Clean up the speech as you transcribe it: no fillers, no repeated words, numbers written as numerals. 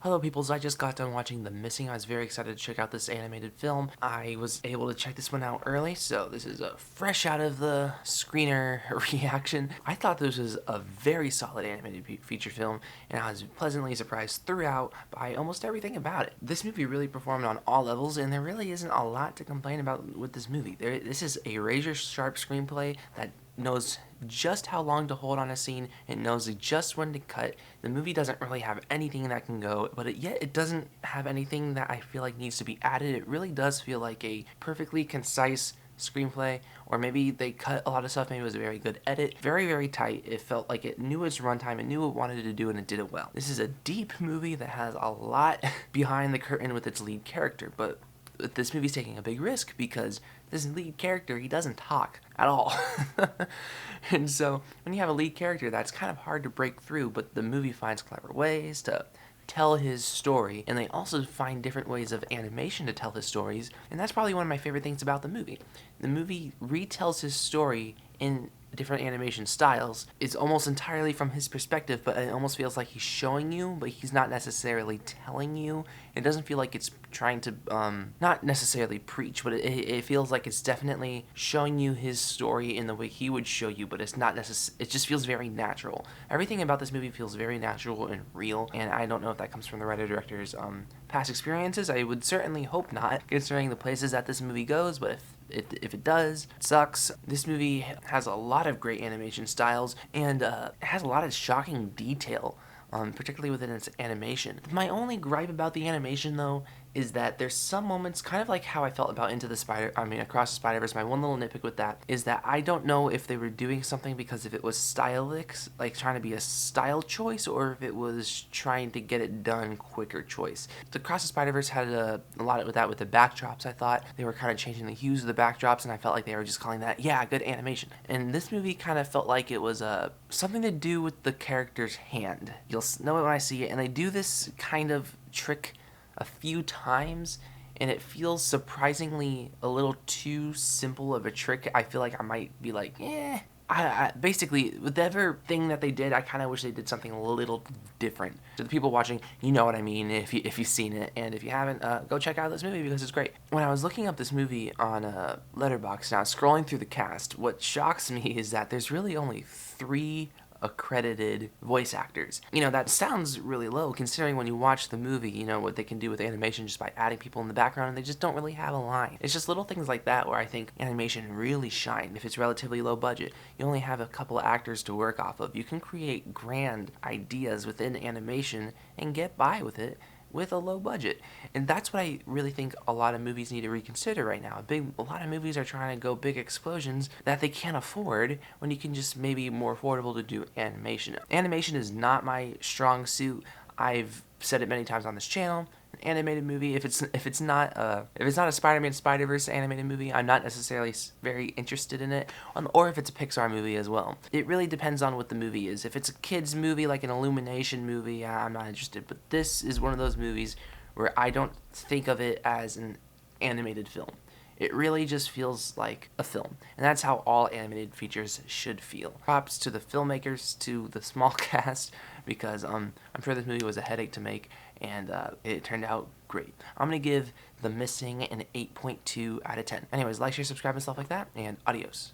Hello peoples, I just got done watching The Missing. I was very excited to check out this animated film. I was able to check this one out early, so this is a fresh out of the screener reaction. I thought this was a very solid animated feature film, and I was pleasantly surprised throughout by almost everything about it. This movie really performed on all levels, and there really isn't a lot to complain about with this movie. This is a razor-sharp screenplay that knows just how long to hold on a scene. It knows just when to cut. The movie doesn't really have anything that can go, but yet it doesn't have anything that I feel like needs to be added. It really does feel like a perfectly concise screenplay, or maybe they cut a lot of stuff. Maybe it was a very good edit. Very, very tight. It felt like it knew its runtime, it knew what it wanted to do, and it did it well. This is a deep movie that has a lot behind the curtain with its lead character, but this movie's taking a big risk because this lead character, he doesn't talk at all. And so when you have a lead character, that's kind of hard to break through, but the movie finds clever ways to tell his story, and they also find different ways of animation to tell his stories, and that's probably one of my favorite things about the movie. The movie retells his story in different animation styles. It's almost entirely from his perspective, but it almost feels like he's showing you, but he's not necessarily telling you. It doesn't feel like it's trying to, not necessarily preach, but it feels like it's definitely showing you his story in the way he would show you, but it's not it just feels very natural. Everything about this movie feels very natural and real, and I don't know if that comes from the writer-director's past experiences. I would certainly hope not, considering the places that this movie goes, but if it does, it sucks. This movie has a lot of great animation styles, and it has a lot of shocking detail, particularly within its animation. My only gripe about the animation, though, is that there's some moments, kind of like how I felt about Across the Spider-Verse. My one little nitpick with that is that I don't know if they were doing something because if it was stylic, like trying to be a style choice, or if it was trying to get it done quicker choice. The Across the Spider-Verse had a lot with that with the backdrops. I thought they were kind of changing the hues of the backdrops, and I felt like they were just calling that, yeah, good animation. And this movie kind of felt like it was something to do with the character's hand. You'll know it when I see it, and they do this kind of trick a few times, and it feels surprisingly a little too simple of a trick. I feel like I might be like, basically, with every thing that they did, I kind of wish they did something a little different. To the people watching, you know what I mean if you've seen it, and if you haven't, go check out this movie because it's great. When I was looking up this movie on Letterboxd, now scrolling through the cast, what shocks me is that there's really only 3 accredited voice actors. You know, that sounds really low considering when you watch the movie, you know, what they can do with animation just by adding people in the background, and they just don't really have a line. It's just little things like that where I think animation really shine if it's relatively low budget. You only have a couple of actors to work off of. You can create grand ideas within animation and get by with it with a low budget. And that's what I really think a lot of movies need to reconsider right now. A lot of movies are trying to go big explosions that they can't afford when you can just maybe more affordable to do animation. Animation is not my strong suit. I've said it many times on this channel. An animated movie, if it's not a Spider-Man Spider-Verse animated movie, I'm not necessarily very interested in it. Or if it's a Pixar movie as well. It really depends on what the movie is. If it's a kids movie like an Illumination movie, I'm not interested. But this is one of those movies where I don't think of it as an animated film. It really just feels like a film, and that's how all animated features should feel. Props to the filmmakers, to the small cast, because I'm sure this movie was a headache to make, and it turned out great. I'm gonna give The Missing an 8.2 out of 10. Anyways, like, share, subscribe, and stuff like that, and adios.